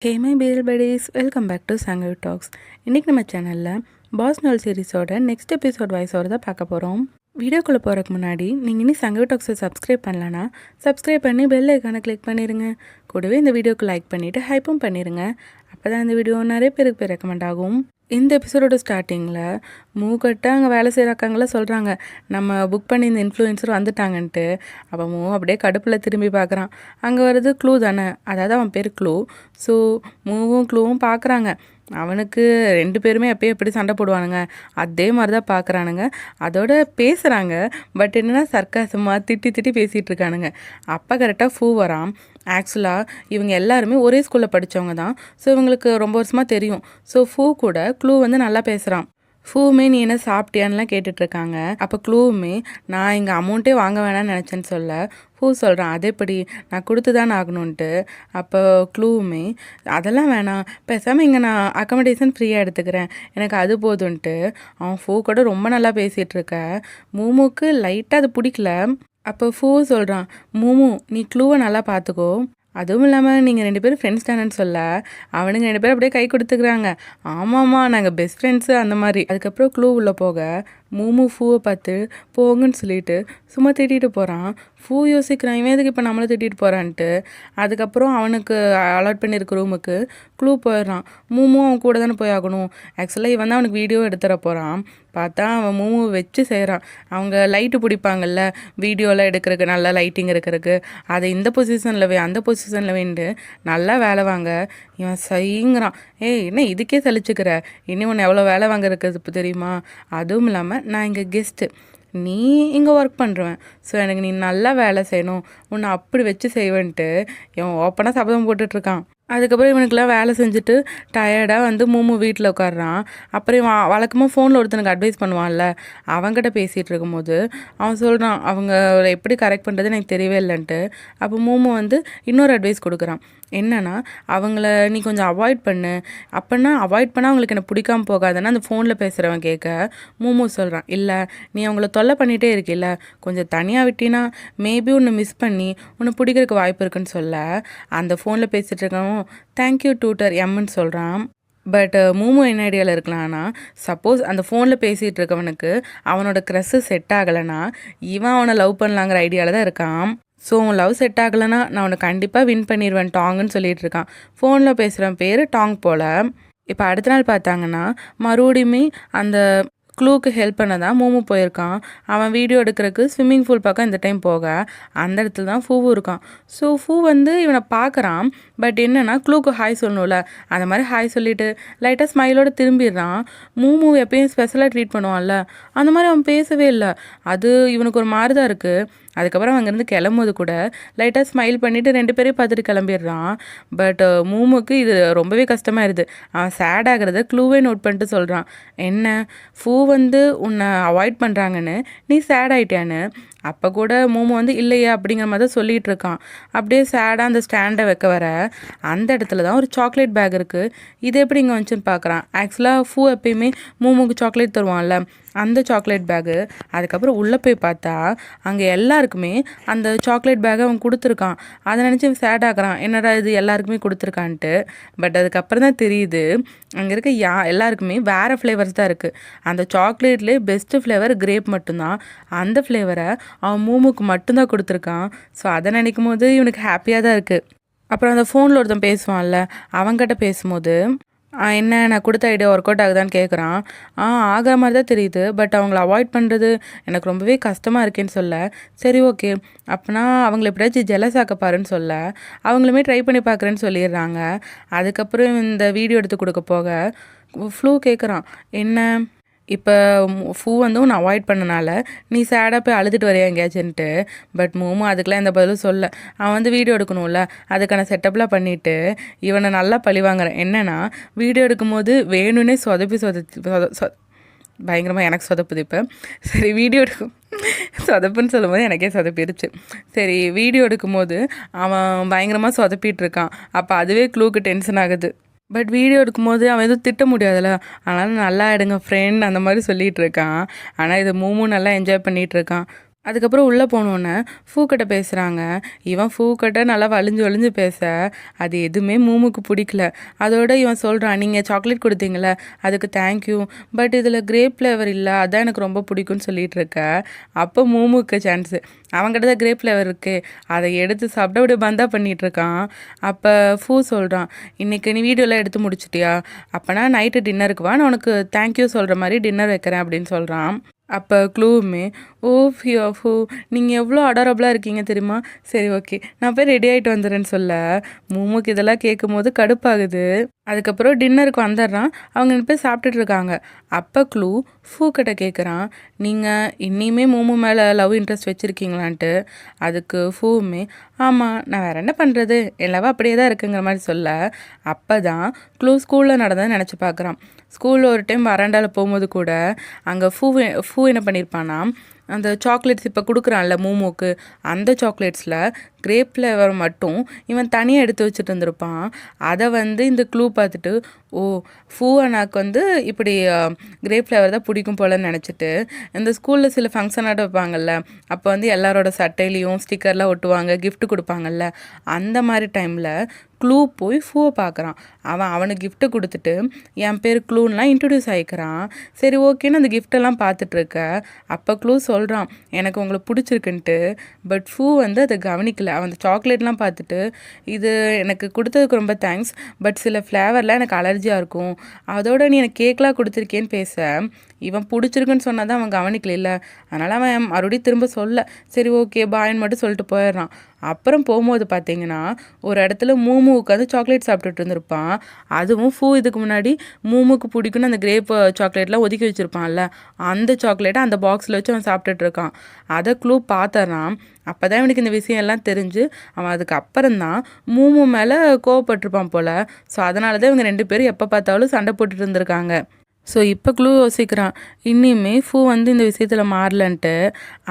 Hey my pearl buddies, welcome back to Sangavi talks. இன்றைக்கி நம்ம சேனலில் பாஸ் நாள் சீரிஸோட நெக்ஸ்ட் எபிசோட் வாய்ஸ் ஓவர் தான் பார்க்க போகிறோம். வீடியோக்குள்ளே போகிறதுக்கு முன்னாடி நீங்கள் இன்னும் சங்கவி டாக்ஸை சப்ஸ்கிரைப் பண்ணலன்னா சப்ஸ்கிரைப் பண்ணி பெல் ஐக்கானை கிளிக் பண்ணிடுங்க. கூடவே இந்த வீடியோக்கு லைக் பண்ணிவிட்டு ஹைப்பும் பண்ணிடுங்க. அப்போ தான் இந்த வீடியோ நிறைய பேருக்கு போய் ரெக்கமெண்ட் ஆகும். இந்த எபிசோடோட ஸ்டார்டிங்கில் மூக்கிட்ட அங்கே வேலை செய்கிறாக்காங்களாம் சொல்கிறாங்க, நம்ம புக் பண்ணி இந்த இன்ஃப்ளூயன்சர் வந்துட்டாங்கன்ட்டு. அப்போ அப்படியே கடுப்பில் திரும்பி பார்க்குறான். அங்கே வர்றது க்ளூ தானே, அதாவது அவன் பேர் க்ளூ. ஸோ மூவும் க்ளூவும் பார்க்குறாங்க. அவனுக்கு 2 பேருமே எப்பயும் எப்படி சண்டை போடுவானுங்க அதே மாதிரி தான் பார்க்குறானுங்க. அதோட பேசுகிறாங்க. பட் என்னென்னா சர்க்காசமாக திட்டி திட்டி பேசிகிட்டு இருக்கானுங்க. அப்போ கரெக்டாக ஃபூ வரான். ஆக்சுவலாக இவங்க எல்லாருமே ஒரே ஸ்கூலில் படித்தவங்க தான். ஸோ இவங்களுக்கு ரொம்ப வருஷமாக தெரியும். ஸோ ஃபூ கூட க்ளூ வந்து நல்லா பேசுகிறான். ஃபூவுமே நீ என்ன சாப்பிட்டியான்லாம் கேட்டுட்ருக்காங்க. அப்போ க்ளூவுமே நான் இங்கே அமௌண்ட்டே வாங்க வேணாம்னு நினச்சேன்னு சொல்ல ஃபூ சொல்கிறான், அதேப்படி நான் கொடுத்து தான் ஆகணுன்ட்டு. அப்போ க்ளூவுமே அதெல்லாம் வேணாம், பேசாமல் இங்கே நான் அக்கமடேஷன் ஃப்ரீயாக எடுத்துக்கிறேன், எனக்கு அது போதுன்ட்டு. அவன் ஃபூ கூட ரொம்ப நல்லா பேசிகிட்ருக்க. மூமுக்கு லைட்டாக அது பிடிக்கல. அப்போ ஃபூ சொல்கிறான், மூமு நீ க்ளூவை நல்லா பார்த்துக்கோ, அதுவும் இல்லாமல் நீங்கள் 2 பேரும் ஃப்ரெண்ட்ஸ் தானேன்னு சொல்ல அவனுங்க 2 பேரும் அப்படியே கை கொடுத்துக்கிறாங்க. ஆமாம்மா நாங்கள் பெஸ்ட் ஃப்ரெண்ட்ஸு அந்த மாதிரி. அதுக்கப்புறம் க்ளூ உள்ளே போக மூமு ஃபூவை பார்த்து போங்கன்னு சொல்லிட்டு சும்மா திட்டிகிட்டு போகிறான். ஃபூ யோசிக்கிறான், இவன் எதுக்கு இப்போ நம்மளை திட்டிகிட்டு போகிறான்ட்டு. அதுக்கப்புறம் அவனுக்கு அலாட் பண்ணியிருக்க ரூமுக்கு க்ளூ போயிடுறான். மூமும் அவன் கூட தானே போய் ஆகணும். ஆக்சுவலாக இவன் தான் அவனுக்கு வீடியோ எடுத்துகிற போகிறான். பார்த்தா அவன் மூமு வச்சு செய்கிறான். அவங்க லைட்டு பிடிப்பாங்கல்ல வீடியோலாம் எடுக்கிறதுக்கு, நல்லா லைட்டிங் இருக்கிறதுக்கு, அதை இந்த பொசிஷனில் அந்த பொசிஷனில் வேண்டு நல்லா வேலை வாங்க. இவன் சைங்கிறான், ஏய் என்ன இதுக்கே சலிச்சுக்கிற, இன்னும் ஒன்று எவ்வளோ வேலை வாங்க இருக்குது இப்போ தெரியுமா. அதுவும் இல்லாமல் நான் இங்கே கெஸ்ட்டு, நீ இங்கே ஒர்க் பண்ணுறவன், ஸோ எனக்கு நீ நல்லா வேலை செய்யணும், உன்னை அப்படி வச்சு செய்வேன்ட்டு இவன் ஓப்பனாக சபதம் போட்டுட்ருக்கான். அதுக்கப்புறம் இவனுக்குலாம் வேலை செஞ்சுட்டு டயர்டாக வந்து மூமு வீட்டில் உட்காடுறான். அப்புறம் இவன் வழக்கமாக ஃபோனில் ஒருத்தனுக்கு அட்வைஸ் பண்ணுவான்ல, அவன்கிட்ட பேசிகிட்டு இருக்கும்போது அவன் சொல்கிறான், அவங்க எப்படி கரெக்ட் பண்ணுறது எனக்கு தெரியவே இல்லைன்ட்டு. அப்போ மூமு வந்து இன்னொரு அட்வைஸ் கொடுக்குறான். என்னன்னா அவங்கள நீ கொஞ்சம் அவாய்ட் பண்ணு, அப்போனா அவாய்ட் பண்ணால் அவங்களுக்கு எனக்கு பிடிக்காம போகாதுன்னா அந்த ஃபோனில் பேசுகிறவன் கேட்க மூமு சொல்கிறான், இல்லை நீ அவங்கள தொல்லை பண்ணிகிட்டே இருக்கில்ல, கொஞ்சம் தனியாக விட்டினா மேபி உன்னை மிஸ் பண்ணி உன்னை பிடிக்கிறதுக்கு வாய்ப்பு இருக்குன்னு சொல்ல அந்த ஃபோனில் பேசிகிட்டு இருக்கவன் தேங்க்யூ டூட்டர் எம்ன்னு சொல்கிறான். பட் மூமு என்ன ஐடியாவில் இருக்கலாம்னா, சப்போஸ் அந்த ஃபோனில் பேசிகிட்டு இருக்கவனுக்கு அவனோட க்ரஸ்ஸு செட் ஆகலைன்னா இவன் அவனை லவ் பண்ணலாங்கிற ஐடியாவில் தான் இருக்கான். ஸோ உன் லவ் செட் ஆகலைன்னா நான் அவனை கண்டிப்பாக வின் பண்ணிடுவேன் டாங்குன்னு சொல்லிட்டு இருக்கான். ஃபோனில் பேசுகிறவன் பேர் டாங் போல். இப்போ அடுத்த நாள் பார்த்தாங்கன்னா மறுபடியுமே அந்த க்ளூக்கு ஹெல்ப் பண்ண தான் மூமு போயிருக்கான். அவன் வீடியோ எடுக்கிறதுக்கு ஸ்விம்மிங் பூல் பக்கம் இந்த டைம் போக அந்த இடத்துல தான் ஃபூவும் இருக்கான். ஸோ ஃபூ வந்து இவனை பார்க்குறான். பட் என்னென்னா க்ளூக்கு ஹாய் சொல்லணும்ல, அந்த மாதிரி ஹாய் சொல்லிவிட்டு லைட்டாக ஸ்மைலோடு திரும்பிடுறான். மூமு எப்பயும் ஸ்பெஷலாக ட்ரீட் பண்ணுவான்ல, அந்த மாதிரி அவன் பேசவே இல்லை. அது இவனுக்கு ஒரு மாதிரி தான் இருக்குது. அதுக்கப்புறம் அங்கேருந்து கிளம்பும்போது கூட லைட்டாக ஸ்மைல் பண்ணிவிட்டு 2 பேரையும் பார்த்துட்டு கிளம்பிடுறான். பட் மூமுக்கு இது ரொம்பவே கஷ்டமாயிருது. அவன் சேட் ஆகிறத க்ளூவே நோட் பண்ணிட்டு சொல்கிறான், என்ன ஃபூ வந்து உன்னை அவாய்ட் பண்ணுறாங்கன்னு நீ சேட் ஆகிட்டியான்னு. அப்போ கூட மூமு வந்து இல்லையா அப்படிங்கிற மாதிரி தான் சொல்லிகிட்டு இருக்கான். அப்படியே சேடாக அந்த ஸ்டாண்டை வைக்க வர அந்த இடத்துல தான் ஒரு சாக்லேட் பேக் இருக்குது. இது எப்படி இங்கே வந்துச்சுன்னு பார்க்குறான். ஆக்சுவலாக ஃபூ எப்பயுமே மூமுக்கு சாக்லேட் தருவான்ல, அந்த சாக்லேட் பேகு. அதுக்கப்புறம் உள்ளே போய் பார்த்தா அங்கே எல்லாருக்குமே அந்த சாக்லேட் பேக்கை அவன் கொடுத்துருக்கான். அதை நினச்சி சேட் ஆகிறான், என்னடா இது எல்லாருக்குமே கொடுத்துருக்கான்ட்டு. பட் அதுக்கப்புறம் தான் தெரியுது அங்கே இருக்க எல்லாருக்குமே வேறு ஃப்ளேவர்ஸ் தான் இருக்குது. அந்த சாக்லேட்லேயே பெஸ்ட்டு ஃப்ளேவர் கிரேப் மட்டும்தான். அந்த ஃப்ளேவரை அவன் மூமுக்கு மட்டும்தான் கொடுத்துருக்கான். ஸோ அதை நினைக்கும் போது இவனுக்கு ஹாப்பியாக தான் இருக்குது. அப்புறம் அந்த ஃபோனில் ஒருத்தன் பேசுவான்ல, அவங்ககிட்ட பேசும்போது என்ன நான் கொடுத்த ஐடியா ஒர்க் அவுட் ஆகுதான்னு கேட்குறான். ஆகிற மாதிரி தான் தெரியுது, பட் அவங்கள அவாய்ட் பண்ணுறது எனக்கு ரொம்பவே கஷ்டமாக இருக்கேன்னு சொல்ல, சரி ஓகே அப்போனா அவங்கள எப்படியாச்சும் ஜெலஸ் ஆக்க பாருன்னு சொல்ல அவங்களுமே ட்ரை பண்ணி பார்க்குறேன்னு சொல்லிடுறாங்க. அதுக்கப்புறம் இந்த வீடியோ எடுத்து கொடுக்க போக ஃப்ளூ கேட்குறான், என்ன இப்போ ஃபூ வந்து உன்னை அவாய்ட் பண்ணனால நீ சேடாக போய் அழுதுட்டு வரையா எங்கேயாச்சுன்ட்டு. பட் மூமு அதுக்கெலாம் எந்த பதிலும் சொல்ல. அவன் வந்து வீடியோ எடுக்கணும்ல, அதுக்கான செட்டப்லாம் பண்ணிவிட்டு இவனை நல்லா பழி வாங்குறான். என்னென்னா வீடியோ எடுக்கும்போது வேணும்னே பயங்கரமாக எனக்கு சொதப்புது. இப்போ சரி வீடியோ எடுக்கும் சொதப்புன்னு சொல்லும்போது எனக்கே சொதப்பிடுச்சு. சரி வீடியோ எடுக்கும்போது அவன் பயங்கரமாக சொதப்பிட்டு இருக்கான். அப்போ அதுவே க்ளூக்கு டென்ஷன் ஆகுது. பட் வீடியோ எடுக்கும்போது அவன் எதுவும் திட்ட முடியாதுல்ல, அதனால் நல்லா எடுங்க ஃப்ரெண்ட் அந்த மாதிரி சொல்லிகிட்டு இருக்கான். ஆனால் இது மூமும் நல்லா என்ஜாய் பண்ணிகிட்டு இருக்கான். அதுக்கப்புறம் உள்ளே போனோன்னே ஃபூக்கிட்ட பேசுகிறாங்க. இவன் ஃபூக்கிட்ட நல்லா வலிஞ்சு வலிஞ்சு பேச அது எதுவுமே மூமுக்கு பிடிக்கல. அதோட இவன் சொல்கிறான், நீங்கள் சாக்லேட் கொடுத்தீங்களே அதுக்கு தேங்க்யூ, பட் இதில் கிரேப் ஃப்ளேவர் இல்லை, அதான் எனக்கு ரொம்ப பிடிக்கும்னு சொல்லிட்டு இருக்க. அப்போ மூமுக்கு சான்ஸு, அவங்ககிட்ட தான் கிரேப் ஃப்ளேவர் இருக்குது, அதை எடுத்து சாப்பிட்டு அப்படியே பந்தா பண்ணிகிட்ருக்கான். அப்போ ஃபூ சொல்கிறான், இன்றைக்கி நீ வீடியோலாம் எடுத்து முடிச்சிட்டியா, அப்போனா நைட்டு டின்னருக்கு வா, நான் உனக்கு தேங்க்யூ சொல்கிற மாதிரி டின்னர் வைக்கிறேன் அப்படின்னு சொல்கிறான். அப்போ க்ளூவுமே, ஓ ஃபூ நீங்கள் எவ்வளோ அடாரபிளாக இருக்கீங்க தெரியுமா, சரி ஓகே நான் போய் ரெடி ஆகிட்டு வந்துடுறேன்னு சொல்ல மூமுக்கு இதெல்லாம் கேட்கும் போது கடுப்பாகுது. அதுக்கப்புறம் டின்னருக்கு வந்துடுறான். அவங்க போய் சாப்பிட்டுட்டு இருக்காங்க. அப்போ க்ளூ ஃபூக்கிட்ட கேட்குறான், நீங்கள் இன்னியுமே மூமு மேலே லவ் இன்ட்ரெஸ்ட் வச்சுருக்கீங்களான்ட்டு. அதுக்கு ஃபூவுமே, ஆமாம் நான் வேறு என்ன பண்ணுறது, என் லவ் அப்படியே தான் இருக்குங்கிற மாதிரி சொல்ல அப்போ தான் க்ளூ ஸ்கூலில் நடந்ததை நினச்சி பார்க்குறான். ஸ்கூலில் ஒரு டைம் வராண்டாவில் போகும்போது கூட அங்கே ஃபூ என்ன பண்ணியிருப்பானா, அந்த சாக்லேட்ஸ் இப்போ கொடுக்குறான்ல மூமோக்கு, அந்த சாக்லேட்ஸில் கிரேப் ஃப்ளேவர் மட்டும் இவன் தனியாக எடுத்து வச்சுட்டு இருந்திருப்பான். அதை இந்த க்ளூ பார்த்துட்டு, ஓ ஃபூ அண்ணாக்கு இப்படி கிரேப் ஃப்ளேவர் தான் பிடிக்கும் போலன்னு நினச்சிட்டு, இந்த ஸ்கூலில் சில ஃபங்க்ஷனாக வைப்பாங்கல்ல, அப்போ எல்லாரோட சட்டையிலையும் ஸ்டிக்கர்லாம் ஒட்டுவாங்க, கிஃப்ட் கொடுப்பாங்கல்ல, அந்த மாதிரி டைமில் க்ளூ போய் ஃபூவை பார்க்குறான். அவனுக்கு கிஃப்ட்டை கொடுத்துட்டு என் பேர் க்ளூன்லாம் இன்ட்ரடியூஸ் ஆகிக்கிறான். சரி ஓகேன்னு அந்த கிஃப்டெல்லாம் பார்த்துட்ருக்க. அப்போ க்ளூ சொல்கிறான், எனக்கு உங்களை பிடிச்சிருக்குன்ட்டு. பட் ஃபூ அதை கவனிக்கல. அவன் அந்த சாக்லேட்லாம் பார்த்துட்டு, இது எனக்கு கொடுத்ததுக்கு ரொம்ப தேங்க்ஸ், பட் சில ஃப்ளேவர்லாம் எனக்கு அலர்ஜியாக இருக்கும், அதோட நீ எனக்கு கேக்லாம் கொடுத்துருக்கேன்னு பேச இவன் பிடிச்சிருக்குன்னு சொன்னால் தான் அவன் கவனிக்கல. அதனால் அவன் மறுபடியும் திரும்ப சொல்ல, சரி ஓகே பாயின்னு மட்டும் சொல்லிட்டு போயிடுறான். அப்புறம் போகும்போது பார்த்தீங்கன்னா ஒரு இடத்துல மூமு உட்காந்து சாக்லேட் சாப்பிட்டுட்டு இருந்திருப்பான். அதுவும் ஃபூ இதுக்கு முன்னாடி மூமுக்கு பிடிக்குன்னு அந்த கிரேப் சாக்லேட்லாம் ஒதுக்கி வச்சுருப்பான்ல, அந்த சாக்லேட்டை அந்த பாக்ஸில் வச்சு அவன் சாப்பிட்டுட்டு இருக்கான். அதை க்ளூ பார்த்துறான். அப்போ தான் இவனுக்கு இந்த விஷயம் எல்லாம் தெரிஞ்சு அவன் அதுக்கப்புறம் தான் மூமு மேலே கோவப்பட்டிருப்பான் போல். ஸோ அதனால தான் இவங்க 2 பேரும் எப்போ பார்த்தாலும் சண்டை போட்டுட்டு இருந்திருக்காங்க. ஸோ இப்போ க்ளூ யோசிக்கிறான், இன்னியுமே ஃபூ இந்த விஷயத்தில் மாறலன்ட்டு.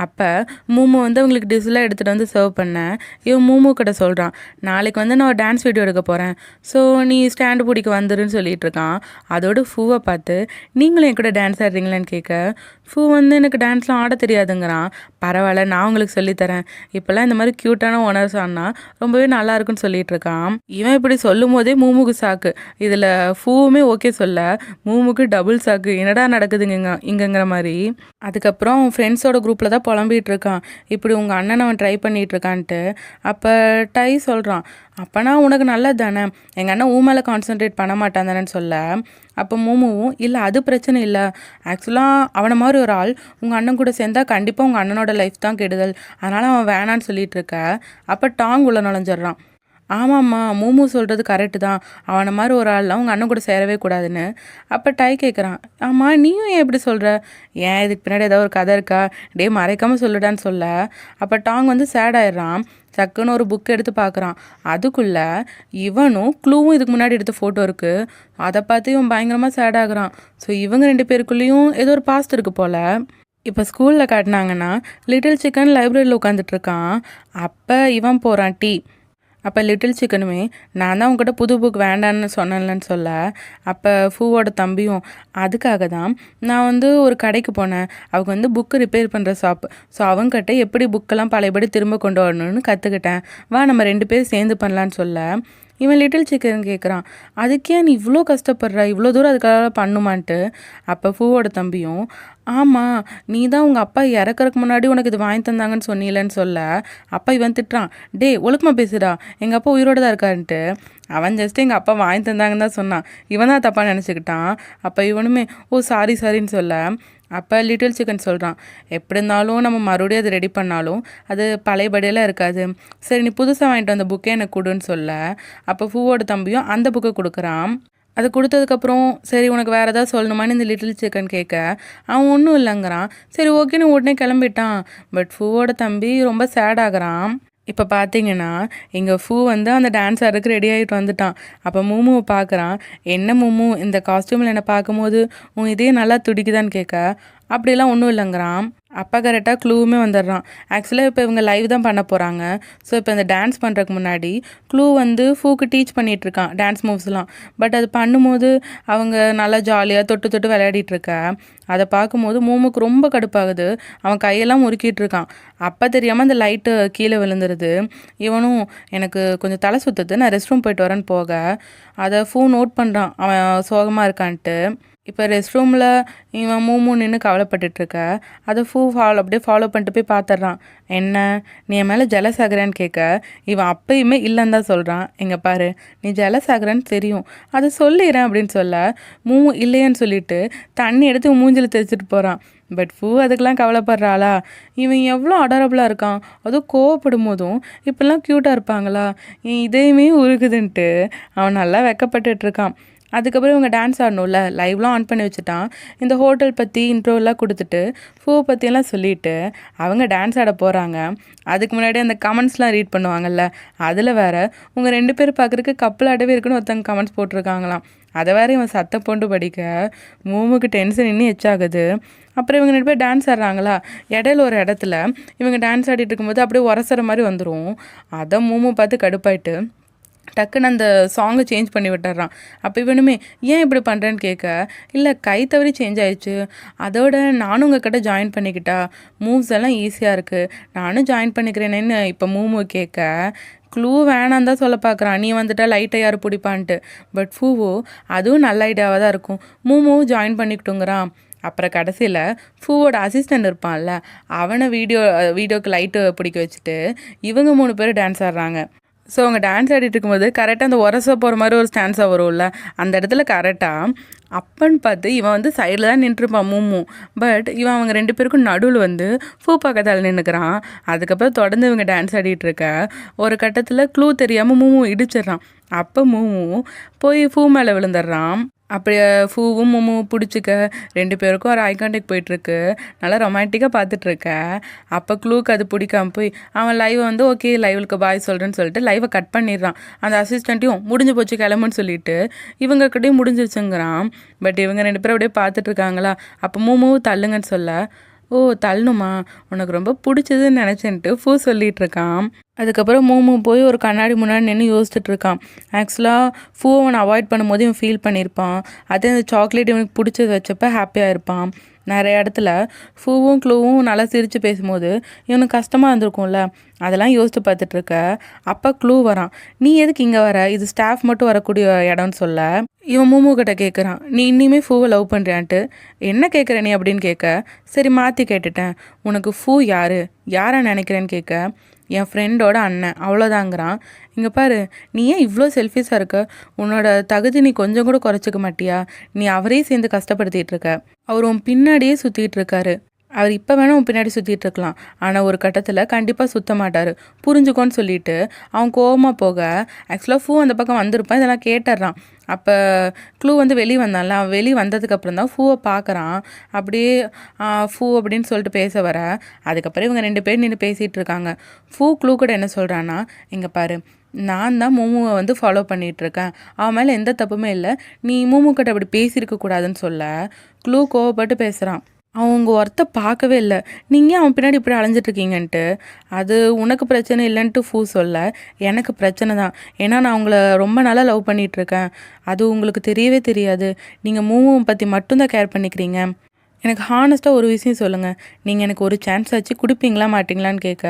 அப்போ மூமு அவங்களுக்கு டிஷ்லாம் எடுத்துகிட்டு சர்வ் பண்ணேன். இவன் மூமு கிட்ட சொல்கிறான், நாளைக்கு நான் ஒரு டான்ஸ் வீடியோ எடுக்க போகிறேன், ஸோ நீ ஸ்டாண்டு பிடிக்க வந்துருன்னு சொல்லிட்டு இருக்கான். அதோட ஃபூவை பார்த்து, நீங்களும் என் கூட டான்ஸ் ஆடுறீங்களான்னு கேட்க, ஃபூ எனக்கு டான்ஸ்லாம் ஆட தெரியாதுங்கிறான். பரவாயில்ல நான் உங்களுக்கு சொல்லித்தரேன், இப்போல்லாம் இந்த மாதிரி க்யூட்டான ஓனர்ஸ் ஆனால் ரொம்பவே நல்லா இருக்குன்னு சொல்லிட்டு இருக்கான். இவன் இப்படி சொல்லும் போதே மூமுக்கு சாக்கு. இதில் ஃபூவுமே ஓகே சொல்ல மூமுக்கு டபுள் சாக்கு, என்னடா நடக்குதுங்க இங்கங்கிற மாதிரி. அதுக்கப்புறம் ஃப்ரெண்ட்ஸோட குரூப்பில் தான் புலம்பிகிட்டு இருக்கான், இப்படி உங்கள் அண்ணன் அவன் ட்ரை பண்ணிகிட்டு இருக்கான்ட்டு. அப்போ டை சொல்கிறான், அப்போனா உனக்கு நல்லது தானே, எங்கள் அண்ணன் ஊ மேலே கான்சன்ட்ரேட் பண்ண மாட்டான் தானேன்னு சொல்ல. அப்போ மூமுவும், இல்லை அது பிரச்சனை இல்லை, ஆக்சுவலாக அவனை மாதிரி ஒரு ஆள் உங்கள் அண்ணன் கூட சேர்ந்தால் கண்டிப்பாக உங்கள் அண்ணனோட லைஃப் தான் கெடுதல், அதனால் அவன் வேணான்னு சொல்லிட்டு இருக்க. அப்போ டாங் உள்ள நுழைஞ்சிட்றான். ஆமாம்மா மூமு சொல்கிறது கரெக்டு தான், அவனை மாதிரி ஒரு ஆள்லாம் உங்கள் அண்ணன் கூட சேரவே கூடாதுன்னு. அப்போ டை கேட்குறான், ஆமாம் நீயும் ஏன் எப்படி சொல்கிற, ஏன் இதுக்கு பின்னாடி ஏதாவது ஒரு கதை இருக்கா, டே மறைக்காமல் சொல்லுடான்னு சொல்ல. அப்போ டாங் சேட் ஆயிடுறான். சக்குன்னு ஒரு புக் எடுத்து பார்க்குறான். அதுக்குள்ளே இவனும் க்ளூவும் இதுக்கு முன்னாடி எடுத்த ஃபோட்டோ இருக்குது. அதை பார்த்து இவன் பயங்கரமாக சேட் ஆகுறான். ஸோ இவங்க 2 பேருக்குள்ளேயும் ஏதோ ஒரு பாஸ்ட் இருக்குது போல். இப்போ ஸ்கூலில் காட்டினாங்கன்னா லிட்டில் சிக்கன் லைப்ரரியில் உட்காந்துட்ருக்கான். அப்போ இவன் போகிறான் டீ. அப்போ லிட்டில் சிக்கனுமே, நான் தான் உங்ககிட்ட புது புக் வேண்டான்னு சொன்னேன்லன்னு சொல்ல. அப்போ ஃபூவோட தம்பியும், அதுக்காக தான் நான் ஒரு கடைக்கு போனேன், அவங்க புக்கு ரிப்பேர் பண்ணுற ஷாப், ஸோ அவங்ககிட்ட எப்படி புக்கெல்லாம் பழையபடி திரும்ப கொண்டு வரணும்னு கற்றுக்கிட்டேன், வா நம்ம 2 பேரும் சேர்ந்து பண்ணலான்னு சொல்ல. இவன் லிட்டில் சிக்கன் கேட்குறான், அதுக்கே நீ இவ்வளோ கஷ்டப்படுற, இவ்வளோ தூரம் அதுக்காக பண்ணுமான்ட்டு. அப்போ ஃபூவோட தம்பியும், ஆமாம் நீ தான் உங்கள் அப்பா இறக்கறதுக்கு முன்னாடி உனக்கு இது வாங்கி தந்தாங்கன்னு சொன்னீலன்னு சொல்ல. அப்பா இவன் திட்டுறான், டே ஒழுக்கமாக பேசுடா, எங்கள் அப்பா உயிரோடு தான் இருக்காருன்ட்டு. அவன் ஜஸ்ட்டு எங்கள் அப்பா வாங்கி தந்தாங்கன்னு தான் சொன்னான், இவன் தான் தப்பாக நினச்சிக்கிட்டான். அப்போ இவனுமே ஓ சாரின்னு சொல்ல. அப்போ லிட்டில் சிக்கன் சொல்கிறான், எப்படி இருந்தாலும் நம்ம மறுபடியும் அதை ரெடி பண்ணாலும் அது பழையபடியெல்லாம் இருக்காது, சரி நீ புதுசாக வாங்கிட்டு வந்த புக்கே எனக்கு கொடுன்னு சொல்ல. அப்போ ஃபூவோட தம்பியும் அந்த புக்கை கொடுக்குறான். அது கொடுத்ததுக்கப்புறம் சரி உனக்கு வேறு ஏதாவது சொல்லணுமான்னு இந்த லிட்டில் சிக்கன் கேட்க அவன் ஒன்றும் இல்லைங்கிறான். சரி ஓகேன்னு உடனே கிளம்பிட்டான். பட் ஃபூவோட தம்பி ரொம்ப சேட் ஆகுறான். இப்போ பார்த்தீங்கன்னா இங்கே ஃபூ அந்த டான்ஸ் ஆடுறதுக்கு ரெடி ஆகிட்டு வந்துட்டான். அப்போ மூமுவை பார்க்குறான். என்ன மூமு இந்த காஸ்டியூமில் என்னை பார்க்கும்போது உன் இதே நல்லா துடிக்குதான்னு கேட்க, அப்படிலாம் ஒன்றும் இல்லைங்கிறான். அப்பா கரெக்டாக க்ளூவுமே வந்துடுறான். ஆக்சுவலாக இப்போ இவங்க லைவ் தான் பண்ண போகிறாங்க. ஸோ இப்போ இந்த டான்ஸ் பண்ணுறதுக்கு முன்னாடி க்ளூ வந்து ஃபூக்கு டீச் பண்ணிகிட்ருக்கான் டான்ஸ் மூவ்ஸ்லாம். பட் அது பண்ணும்போது அவங்க நல்லா ஜாலியாக தொட்டு தொட்டு விளையாடிட்டுருக்க அதை பார்க்கும்போது மூமுக்கு ரொம்ப கடுப்பாகுது. அவன் கையெல்லாம் முறுக்கிட்டு இருக்கான். அப்போ தெரியாமல் அந்த லைட்டு கீழே விழுந்துருது. இவனும் எனக்கு கொஞ்சம் தலை சுற்றுது, நான் ரெஸ்ட் ரூம் போயிட்டு வரேன்னு போக அதை ஃபூ நோட் பண்ணுறான் அவன் சோகமாக இருக்கான்ட்டு. இப்போ ரெஸ்ட் ரூமில் இவன் மூமு நின்று கவலைப்பட்டுட்ருக்க அதை அப்படியே ஃபாலோ பண்ணிட்டு போய் பார்த்துட்றான். என்ன நீ என் மேலே ஜெலஸ் ஆகுறேன்னு கேட்க இவன் அப்பயுமே இல்லைன்னு தான் சொல்கிறான். இங்கே பாரு, நீ ஜெலஸ் ஆகுறேன்னு தெரியும், அதை சொல்லிடுறேன் அப்படின்னு சொல்ல மூமு இல்லையேன்னு சொல்லிட்டு தண்ணி எடுத்து மூஞ்சில் தெரிச்சிட்டு போகிறான். பட் அதுக்கெலாம் கவலைப்படுறாளா? இவன் எவ்வளோ அடாரபுளாக இருக்கான், அதுவும் கோவப்படும் போதும் இப்படிலாம் க்யூட்டாக இருப்பாங்களா, இதையுமே உருகுதுன்ட்டு அவன் நல்லா வெக்கப்பட்டுட்ருக்கான். அதுக்கப்புறம் இவங்க டான்ஸ் ஆடணும்ல, லைவ்லாம் ஆன் பண்ணி வச்சுட்டான். இந்த ஹோட்டல் பற்றி இன்ட்ரோலாம் கொடுத்துட்டு பற்றியெல்லாம் சொல்லிவிட்டு அவங்க டான்ஸ் ஆட போகிறாங்க. அதுக்கு முன்னாடி அந்த கமெண்ட்ஸ்லாம் ரீட் பண்ணுவாங்கல்ல, அதில் வேறு உங்கள் 2 பேர் பார்க்குறதுக்கு கப்பலாடவே இருக்குன்னு ஒருத்தவங்க கமெண்ட்ஸ் போட்டிருக்காங்களாம். அதை வேறு இவன் சத்தம் போட்டு படிக்க மூமுக்கு டென்ஷன் இன்னும் எச்சாகுது. அப்புறம் இவங்க 2 பேர் டான்ஸ் ஆடுறாங்களா, இடையில ஒரு இடத்துல இவங்க டான்ஸ் ஆடிட்டு இருக்கும்போது அப்படியே உரசுற மாதிரி வந்துடும். அதை மூமு பார்த்து கடுப்பாயிட்டு டக்குன்னு அந்த சாங்கை சேஞ்ச் பண்ணி விட்டுறான். அப்போ இவனுமே ஏன் இப்படி பண்ணுறேன்னு கேட்க, இல்லை கை தவறி சேஞ்ச் ஆயிடுச்சு, அதோட நானும் உங்கள் கிட்ட ஜாயின் பண்ணிக்கிட்டா, மூவ்ஸ் எல்லாம் ஈஸியாக இருக்குது, நானும் ஜாயின் பண்ணிக்கிறேனேன்னு இப்போ மூமு கேட்க க்ளூ வேணாம் தான் சொல்ல பார்க்குறான். நீ வந்துட்டா லைட்டை யார் பிடிப்பான்ட்டு. பட் அதுவும் நல்ல ஐடியாவாக தான் இருக்கும், மூமுவும் ஜாயின் பண்ணிக்கிட்டுங்கிறான். அப்புறம் கடைசியில் ஃபூவோட அசிஸ்டண்ட் இருப்பான்ல, அவனை வீடியோக்கு லைட்டு பிடிக்க வச்சுட்டு இவங்க 3 பேர் டான்ஸ் ஆடுறாங்க. ஸோ அவங்க டான்ஸ் ஆடிட்டு இருக்கும்போது கரெக்டாக அந்த உரச போகிற மாதிரி ஒரு ஸ்டான்ஸாக வரும்ல, அந்த இடத்துல கரெக்டாக அப்பன்னு பார்த்து இவன் வந்து சைடில் தான் நின்றுருப்பான் மூமு. பட் இவன் அவங்க 2 பேருக்கும் நடுவில் வந்து பக்கத்தால் நின்றுக்கிறான். அதுக்கப்புறம் தொடர்ந்து இவங்க டான்ஸ் ஆடிட்டு இருக்க ஒரு கட்டத்தில் க்ளூ தெரியாமல் மூமு இடிச்சிட்றான். அப்போ மூமு போய் மேலே விழுந்துடுறான். அப்படியே மூமு பிடிச்சிக்க 2 பேருக்கும் ஒரு ஐ கான்டாக்ட் போயிட்டுருக்கு. நல்லா ரொமான்டிக்காக பார்த்துட்ருக்க. அப்போ க்ளூக்கு அது பிடிக்காம போய் அவன் லைவை வந்து ஓகே லைவுக்கு பாய் சொல்கிறேன்னு சொல்லிட்டு லைவை கட் பண்ணிடுறான். அந்த அசிஸ்டண்ட்டையும் முடிஞ்சு போச்சு கிளம்புன்னு சொல்லிட்டு இவங்கக்கிட்டையும் முடிஞ்சிருச்சுங்கிறான். பட் இவங்க 2 பேரும் அப்படியே பார்த்துட்ருக்காங்களா. அப்போ மூமு தள்ளுங்கன்னு சொல்ல, ஓ தள்ளணுமா, உனக்கு ரொம்ப பிடிச்சதுன்னு நினச்சேன்ட்டு சொல்லிகிட்ருக்கான். அதுக்கப்புறம் மூமு போய் ஒரு கண்ணாடி முன்னாடி நின்று யோசிச்சுட்டு இருக்கான். ஆக்சுவலாக அவனை அவாய்ட் பண்ணும்போது இவன் ஃபீல் பண்ணியிருப்பான். அதே அந்த சாக்லேட் இவனுக்கு பிடிச்சது வச்சப்போ ஹாப்பியாக இருப்பான். நிறைய இடத்துல க்ளூவும் நல்லா சிரித்து பேசும்போது இவனுக்கு கஷ்டமாக இருந்திருக்கும்ல, அதெல்லாம் யோசித்து பார்த்துட்ருக்க. அப்போ க்ளூ வரான். நீ எதுக்கு இங்கே வர, இது ஸ்டாஃப் மட்டும் வரக்கூடிய இடம்னு சொல்ல இவன் மூமு கிட்ட கேட்குறான், நீ இன்னுமே லவ் பண்ணுறியான்ட்டு. என்ன கேட்குற நீ அப்படின்னு கேட்க, சரி மாற்றி கேட்டுட்டேன், உனக்கு யாரை நினைக்கிறேன்னு கேட்க, என் ஃப்ரெண்டோட அண்ணன் அவ்வளோதாங்கிறான். இங்கே பாரு, நீ ஏன் இவ்வளோ செல்ஃபிஷாக இருக்க, உன்னோட தகுதி நீ கொஞ்சம் கூட குறைச்சிக்க மாட்டியா, நீ அவரையும் சேர்ந்து கஷ்டப்படுத்திகிட்டு இருக்க, அவர் உன் பின்னாடியே சுற்றிட்டு இருக்காரு, அவர் இப்போ வேணால் உன் பின்னாடி சுற்றிட்டு இருக்கலாம், ஆனால் ஒரு கட்டத்தில் கண்டிப்பாக சுற்ற மாட்டார், புரிஞ்சுக்கோன்னு சொல்லிட்டு அவன் கோவமாக போக ஆக்சுவலாக அந்த பக்கம் வந்திருப்பான். இதெல்லாம் கேட்டுடுறான். அப்போ க்ளூ வந்து வெளியே வந்தான்ல, அவன் வெளியே வந்ததுக்கப்புறம் தான் பார்க்குறான். அப்படியே அப்படின்னு சொல்லிட்டு பேச வர அதுக்கப்புறம் இவங்க 2 பேர் நின்று பேசிகிட்டு இருக்காங்க. க்ளூ கூட என்ன சொல்கிறான்னா, இங்கே பாரு, நான் தான் மூமுவை வந்து ஃபாலோ பண்ணிகிட்ருக்கேன், அவன் மேலே எந்த தப்புமே இல்லை, நீ மூமு கிட்ட அப்படி பேசியிருக்கக்கூடாதுன்னு சொல்ல க்ளூ கோவப்பட்டு பேசுகிறான். அவங்க ஒருத்த பார்க்கவே இல்லை, நீங்கள் அவன் பின்னாடி இப்படி அலைஞ்சிட்ருக்கீங்கன்ட்டு. அது உனக்கு பிரச்சனை இல்லைன்ட்டு சொல்ல எனக்கு பிரச்சனை தான், ஏன்னா நான் அவங்கள ரொம்ப நாளாக லவ் பண்ணிகிட்ருக்கேன், அது உங்களுக்கு தெரியவே தெரியாது, நீங்கள் மூவை பற்றி மட்டும்தான் கேர் பண்ணிக்கிறீங்க, எனக்கு ஹானஸ்ட்டாக ஒரு விஷயம் சொல்லுங்கள், நீங்கள் எனக்கு ஒரு சான்ஸ் ஆச்சு கொடுப்பீங்களா மாட்டிங்களான்னு கேட்க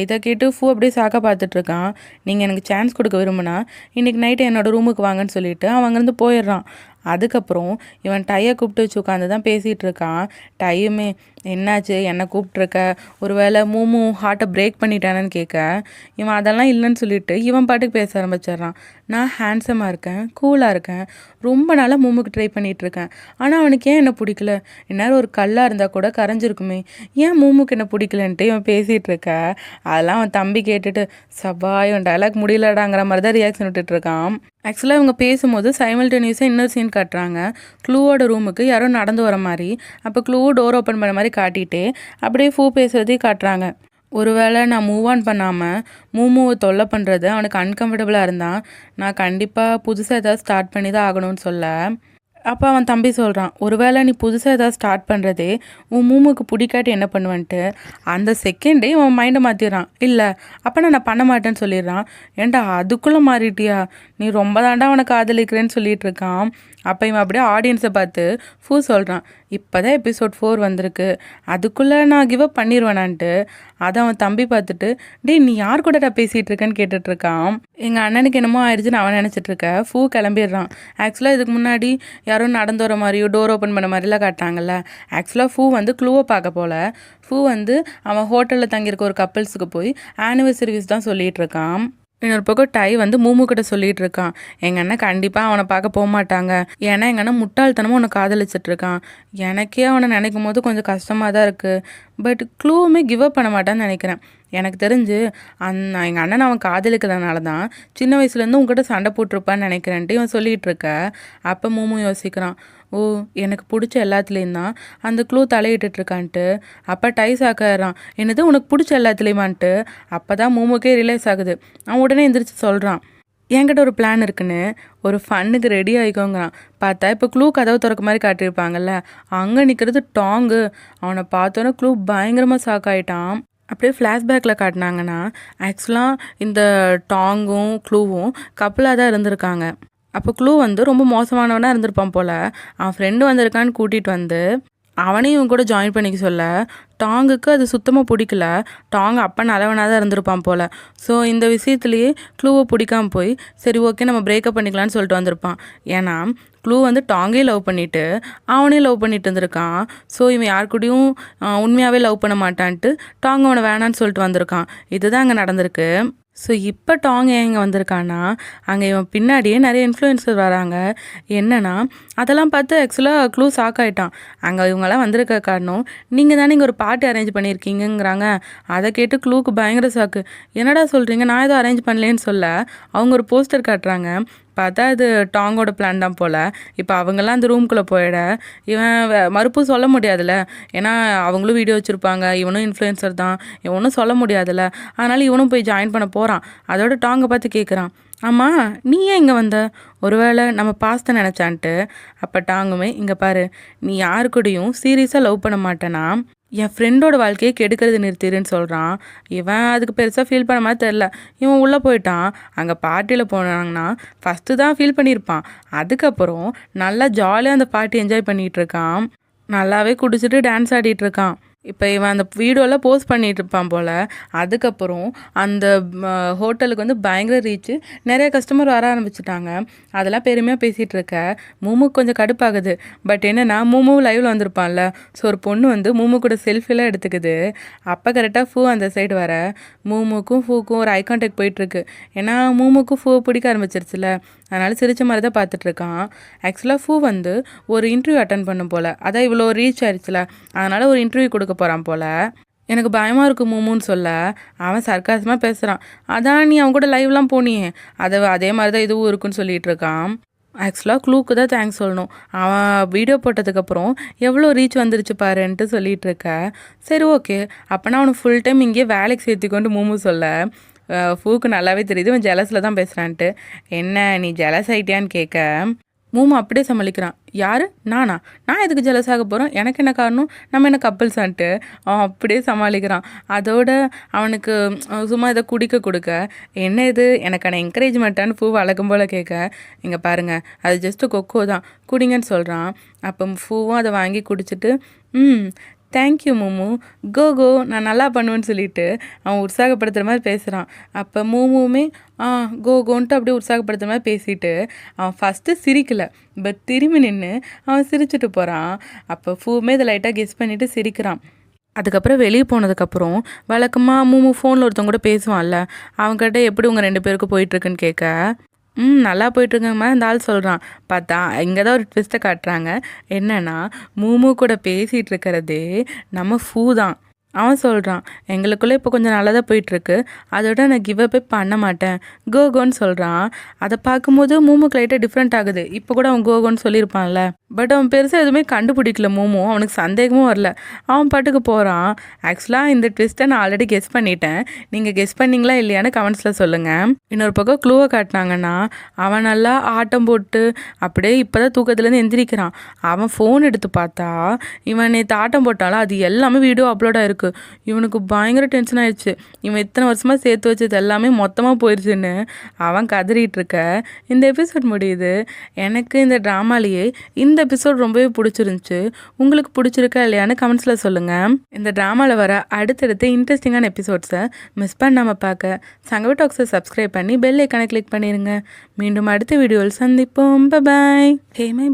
இதை கேட்டு அப்படியே சாக்க பார்த்துட்ருக்கான். நீங்கள் எனக்கு சான்ஸ் கொடுக்க விரும்புனா இன்றைக்கி நைட்டு என்னோடய ரூமுக்கு வாங்கன்னு சொல்லிவிட்டு அவன் அங்கேருந்து போயிடுறான். அதுக்கப்புறம் இவன் டையை கூப்பிட்டு வச்சு உட்காந்து தான் பேசிகிட்டு இருக்கான். டையுமே என்னாச்சு, என்னை கூப்பிட்ருக்க, ஒரு வேளை மூமு ஹார்ட்டை பிரேக் பண்ணிட்டானேன்னு கேட்க இவன் அதெல்லாம் இல்லைன்னு சொல்லிட்டு இவன் பாட்டுக்கு பேச ஆரம்பிச்சிட்றான். நான் ஹேண்ட்ஸமாக இருக்கேன், கூலாக இருக்கேன், ரொம்ப நாளாக மூமுக்கு ட்ரை பண்ணிகிட்ருக்கேன், ஆனால் அவனுக்கு ஏன் என்ன பிடிக்கல, எந்நேரம் ஒரு கல்லாக இருந்தால் கூட கரைஞ்சிருக்குமே, ஏன் மூமுக்கு என்ன பிடிக்கலன்ட்டு இவன் பேசிகிட்டு இருக்க. அதெல்லாம் அவன் தம்பி கேட்டுட்டு சபா இவன் டைலாக் முடியலடாங்கிற மாதிரி தான் ரியாக்ஷன் விட்டுட்ருக்கான். ஆக்சுவலாக இவங்க பேசும்போது சைமல்டேனியஸாக இன்னொரு சீன் காட்டுறாங்க. க்ளூவோட ரூமுக்கு யாரோ நடந்து வர மாதிரி, அப்போ க்ளூ டோர் ஓப்பன் பண்ண மாதிரி காட்டிட்டு அப்படியே பேசுகிறதையும் காட்டுறாங்க. ஒருவேளை நான் மூவ் ஆன் பண்ணாமல் மூமுவை தொல்லை பண்ணுறது அவனுக்கு அன்கம்ஃபர்டபுளாக இருந்தால் நான் கண்டிப்பாக புதுசாக ஏதாவது ஸ்டார்ட் பண்ணி தான் ஆகணும்னு சொல்ல அப்போ அவன் தம்பி சொல்கிறான், ஒருவேளை நீ புதுசாக ஏதாவது ஸ்டார்ட் பண்ணுறதே உன் மூமுக்கு பிடிக்காட்டி என்ன பண்ணுவேன்ட்டு அந்த செகண்டே உன் மைண்டை மாற்றிடுறான். இல்லை அப்போ நான் பண்ண மாட்டேன்னு சொல்லிடுறான். ஏன்டா அதுக்குள்ளே மாறிட்டியா, நீ ரொம்ப தாண்டா அவனை காதலிக்கிறேன்னு சொல்லிட்டு இருக்கான். அப்போ இவன் அப்படியே ஆடியன்ஸை பார்த்து சொல்கிறான், இப்போ தான் எபிசோட் 4 வந்திருக்கு, அதுக்குள்ளே நான் கிவ் அப் பண்ணிடுவேனான்ட்டு. அதை அவன் தம்பி பார்த்துட்டு, டேய் நீ யார் கூடடா பேசிகிட்டு இருக்கேன்னு கேட்டுட்ருக்கான். எங்கள் அண்ணனுக்கு என்னமோ ஆயிடுச்சுன்னு அவன் நினச்சிட்ருக்க. கிளம்பிடுறான். ஆக்சுவலாக இதுக்கு முன்னாடி யாரோ நடந்து வர மாதிரியோ டோர் ஓப்பன் பண்ண மாதிரிலாம் காட்டாங்கல்ல. ஆக்சுவலாக வந்து க்ளூவை பார்க்க போல. வந்து அவன் ஹோட்டலில் தங்கியிருக்க ஒரு கப்பிள்ஸுக்கு போய் ஆனிவர்சரி விஷ் தான் சொல்லிகிட்டு இருக்கான். இன்னொரு பக்கம் டை வந்து மூமு கிட்ட சொல்லிட்டு இருக்கான், எங்கள் அண்ணன் கண்டிப்பாக அவனை பார்க்க போக மாட்டாங்க, ஏன்னா எங்கள் அண்ணன் முட்டாள்தனமும் அவனை காதலிச்சிட்டு இருக்கான். எனக்கே அவனை நினைக்கும் போது கொஞ்சம் கஷ்டமாக தான் இருக்குது. பட் க்ளூவுமே கிவ் அப் பண்ண மாட்டான்னு நினைக்கிறேன். எனக்கு தெரிஞ்சு எங்கள் அண்ணன் அவன் காதலிக்கிறதுனால தான் சின்ன வயசுலேருந்து உங்ககிட்ட சண்டை போட்டிருப்பான்னு நினைக்கிறேன்ட்டு இவன் சொல்லிகிட்டு இருக்க. அப்போ மூமு யோசிக்கிறான், ஓ எனக்கு பிடிச்ச எல்லாத்துலேயும் தான் அந்த க்ளூ தலையிட்டுருக்கான்ட்டு. அப்போ டைஸ் ஆக்கிறான், என்னது உனக்கு பிடிச்ச எல்லாத்துலேயுமான்ட்டு. அப்போ தான் மூமுக்கே ரிலைஸ் ஆகுது. அவன் உடனே எந்திரிச்சு சொல்கிறான், என்கிட்ட ஒரு பிளான் இருக்குன்னு, ஒரு ஃபன்னுக்கு ரெடி ஆகிக்கோங்கிறான். பார்த்தா இப்போ க்ளூ கதவு திறக்க மாதிரி காட்டியிருப்பாங்கல்ல, அங்கே நிற்கிறது டாங்கு. அவனை பார்த்தோன்னே க்ளூ பயங்கரமாக ஷாக் ஆகிட்டான். அப்படியே ஃப்ளாஷ்பேக்கில் காட்டினாங்கன்னா ஆக்சுவலாக இந்த டாங்கும் க்ளூவும் கப்பலாக தான் இருந்திருக்காங்க. அப்போ க்ளூ வந்து ரொம்ப மோசமானவனாக இருந்திருப்பான் போல். அவன் ஃப்ரெண்டு வந்திருக்கான்னு கூட்டிகிட்டு வந்து அவனையும் இவன் கூட ஜாயின் பண்ணிக்க சொல்ல டாங்குக்கு அது சுத்தமாக பிடிக்கல. டாங் அப்போ நல்லவனாக தான் இருந்திருப்பான் போல். ஸோ இந்த விஷயத்துலேயே க்ளூவை பிடிக்காம போய் சரி ஓகே நம்ம பிரேக்கப் பண்ணிக்கலான்னு சொல்லிட்டு வந்திருப்பான். ஏன்னா க்ளூ வந்து டாங்கே லவ் பண்ணிவிட்டு அவனையும் லவ் பண்ணிட்டு இருந்திருக்கான். ஸோ இவன் யார் கூடயும் உண்மையாகவே லவ் பண்ண மாட்டான்ட்டு டாங் அவனை வேணான்னு சொல்லிட்டு வந்திருக்கான். இதுதான் அங்கே நடந்திருக்கு. ஸோ இப்போ டாங் எங்கே வந்திருக்கான்னா, அங்கே இவன் பின்னாடியே நிறைய இன்ஃப்ளூயன்சர் வராங்க. என்னன்னா அதெல்லாம் பார்த்து ஆக்சுவலாக க்ளூ ஷாக் ஆகிட்டான். அங்கே இவங்கெல்லாம் வந்திருக்க காரணம் நீங்கள் தானே இங்கே ஒரு பார்ட்டி அரேஞ்ச் பண்ணியிருக்கீங்கிறாங்க. அதை கேட்டு க்ளூக்கு பயங்கர ஷாக்கு. என்னடா சொல்கிறீங்க, நான் எதுவும் அரேஞ்ச் பண்ணலேன்னு சொல்ல அவங்க ஒரு போஸ்டர் காட்டுறாங்க. பார்த்தா அது டாங்கோட பிளான் தான் போல். இப்போ அவங்கெல்லாம் அந்த ரூம்குள்ளே போயிட இவன் மறுப்பு சொல்ல முடியாதுல்ல, ஏன்னா அவங்களும் வீடியோ வச்சுருப்பாங்க, இவனும் இன்ஃப்ளூயன்சர் தான், இவனும் சொல்ல முடியாதுல்ல. அதனால் இவனும் போய் ஜாயின் பண்ண போகிறான். அதோட டாங்கை பார்த்து கேட்குறான், ஆமாம் நீ ஏன் இங்கே வந்த, ஒருவேளை நம்ம பாஸ்த நினச்சான்ட்டு. அப்போ டாங்குமே, இங்கே பாரு நீ யாரு கூடயும் சீரியஸாக லவ் பண்ண மாட்டேனா, என் ஃப்ரெண்டோட வாழ்க்கையை கெடுக்கிறது நிறுத்திடுன்னு சொல்கிறான். இவன் அதுக்கு பெருசாக ஃபீல் பண்ண மாதிரி தெரில. இவன் உள்ளே போயிட்டான். அங்கே பார்ட்டியில் போனாங்கன்னா ஃபஸ்ட்டு தான் ஃபீல் பண்ணியிருப்பான். அதுக்கப்புறம் நல்லா ஜாலியாக அந்த பார்ட்டி என்ஜாய் பண்ணிகிட்டு இருக்கான். நல்லாவே குடிச்சிட்டு டான்ஸ் ஆடிட்டு இருக்கான். இப்போ இவன் அந்த வீடியோவில் போஸ்ட் பண்ணிட்டு இருப்பான் போல். அதுக்கப்புறம் அந்த ஹோட்டலுக்கு வந்து பயங்கர ரீச்சு, நிறைய கஸ்டமர் வர ஆரம்பிச்சிட்டாங்க. அதெல்லாம் பெருமையாக பேசிகிட்டு இருக்க மூமுக்கு கொஞ்சம் கடுப்பாகுது. பட் என்னென்னா மூமு லைவில் வந்திருப்பான்ல, ஸோ ஒரு பொண்ணு வந்து மூமு கூட செல்ஃபிலாம் எடுத்துக்குது. அப்போ கரெக்டாக அந்த சைடு வர மூமுக்கும் ஒரு ஐ கான்டாக்ட் போயிட்டுருக்கு. ஏன்னா மூமுக்கும் பிடிக்க ஆரம்பிச்சிருச்சுல, அதனால் சிரிச்ச மாதிரி தான் பார்த்துட்ருக்கான். ஆக்சுவலாக வந்து ஒரு இன்டர்வியூ அட்டன் பண்ணும் போல். அதான் இவ்வளோ ரீச் ஆயிடுச்சுல, அதனால் ஒரு இன்டர்வியூ கொடுக்க போகிறான் போல். எனக்கு பயமாக இருக்குது மூமுன்னு சொல்ல அவன் சர்க்காசமாக பேசுகிறான். அதான் நீ அவன் கூட லைவ்லாம் போனியே, அதே மாதிரி தான் இதுவும் இருக்குன்னு சொல்லிகிட்டு இருக்கான். ஆக்சுவலாக க்ளூக்கு தான் தேங்க்ஸ் சொல்லணும். அவன் வீடியோ போட்டதுக்கப்புறம் எவ்வளோ ரீச் வந்துருச்சு பாருன்ட்டு சொல்லிகிட்டு இருக்க. சரி ஓகே, அப்போனா அவனை ஃபுல் டைம் இங்கேயே வேலைக்கு சேர்த்திக்கொண்டு மூமு சொல்ல ஃபூக்கு நல்லாவே தெரியுது இவன் ஜெலஸில் தான் பேசுகிறான்ட்டு. என்ன நீ ஜெலஸ் ஆகிட்டியான்னு கேட்க மூமு அப்படியே சமாளிக்கிறான். யார், நானா, நான் எதுக்கு ஜெலஸ் ஆக போகிறோம், எனக்கு என்ன காரணம், நம்ம என்ன கப்பிள்ஸான்ட்டு அவன் அப்படியே சமாளிக்கிறான். அதோட அவனுக்கு சும்மா இதை குடிக்க கொடுக்க என்ன இது எனக்கான என்கரேஜ்மெண்ட்டான்னு வழக்கம் போல் கேட்க, இங்கே பாருங்கள் அது ஜஸ்ட்டு கொக்கோ தான், குடிங்கன்னு சொல்கிறான். அப்போ ஃபூவும் அதை வாங்கி குடிச்சிட்டு தேங்க்யூ மூமு, கோ நான் நல்லா பண்ணுவேன்னு சொல்லிட்டு அவன் உற்சாகப்படுத்துகிற மாதிரி பேசுகிறான். அப்போ மூமுமே கோன்ட்டு அப்படியே உற்சாகப்படுத்துகிற மாதிரி பேசிட்டு அவன் ஃபஸ்ட்டு சிரிக்கலை, பட் திரும்பி நின்று அவன் சிரிச்சுட்டு போகிறான். அப்போ ஃபூவுமே இதை லைட்டாக கெஸ் பண்ணிவிட்டு சிரிக்கிறான். அதுக்கப்புறம் வெளியே போனதுக்கப்புறம் வழக்கமாக மூமு ஃபோனில் ஒருத்தவங்க கூட பேசுவான்ல, அவங்ககிட்ட எப்படி உங்கள் 2 பேருக்கும் போயிட்டுருக்குன்னு கேட்க நல்லா போயிட்டுருக்கங்கம்மா இந்த ஆள் சொல்கிறான். பார்த்தா இங்கே தான் ஒரு ட்விஸ்ட்டை காட்டுறாங்க. என்னென்னா மூமு கூட பேசிகிட்டு இருக்கிறதே நம்ம தான். அவன் சொல்கிறான், எங்களுக்குள்ளே இப்போ கொஞ்சம் நல்லா தான் போயிட்டுருக்கு, அதோட நான் கிவ் அப்பே பண்ண மாட்டேன், கோன்னு சொல்கிறான். அதை பார்க்கும்போது மூமுக்கு லைட்டாக டிஃப்ரெண்ட் ஆகுது. இப்போ கூட அவன் கோன்னு சொல்லியிருப்பான்ல, பட் அவன் பெருசாக எதுவுமே கண்டுபிடிக்கல மோமோ. அவனுக்கு சந்தேகமும் வரல. அவன் பாட்டுக்கு போகிறான். ஆக்சுவலாக இந்த ட்விஸ்ட்டை நான் ஆல்ரெடி கெஸ் பண்ணிட்டேன். நீங்கள் கெஸ் பண்ணிங்களா இல்லையான்னு கமெண்ட்ஸில் சொல்லுங்கள். இன்னொரு பக்கம் க்ளூவை காட்டினாங்கன்னா அவன் நல்லா ஆட்டம் போட்டு அப்படியே இப்போ தான் தூக்கத்துலேருந்து எந்திரிக்கிறான். அவன் ஃபோன் எடுத்து பார்த்தா இவன் நேற்று ஆட்டம் போட்டாலும் அது எல்லாமே வீடியோ அப்லோடாக இருக்குது. இவனுக்கு பயங்கர டென்ஷன் ஆயிடுச்சு. இவன் இத்தனை வருஷமாக சேர்த்து வச்சது எல்லாமே மொத்தமாக போயிடுச்சுன்னு அவன் கதறிட்டு இருக்க இந்த எபிசோட் முடியுது. எனக்கு இந்த ட்ராமாலேயே இந்த எபிசோட் ரொம்பவே பிடிச்சிருந்துச்சு. உங்களுக்கு பிடிச்சிருக்கா இல்லையான்னு கமெண்ட்ஸில் சொல்லுங்கள். இந்த ட்ராமாவில் வர அடுத்தடுத்து இன்ட்ரெஸ்டிங்கான எபிசோட்ஸை மிஸ் பண்ணாமல் பார்க்க சங்கவி டாக்ஸை சப்ஸ்கிரைப் பண்ணி பெல் ஐக்கானை கிளிக் பண்ணிடுங்க. மீண்டும் அடுத்த வீடியோவில் சந்திப்போம். பாய். Hey my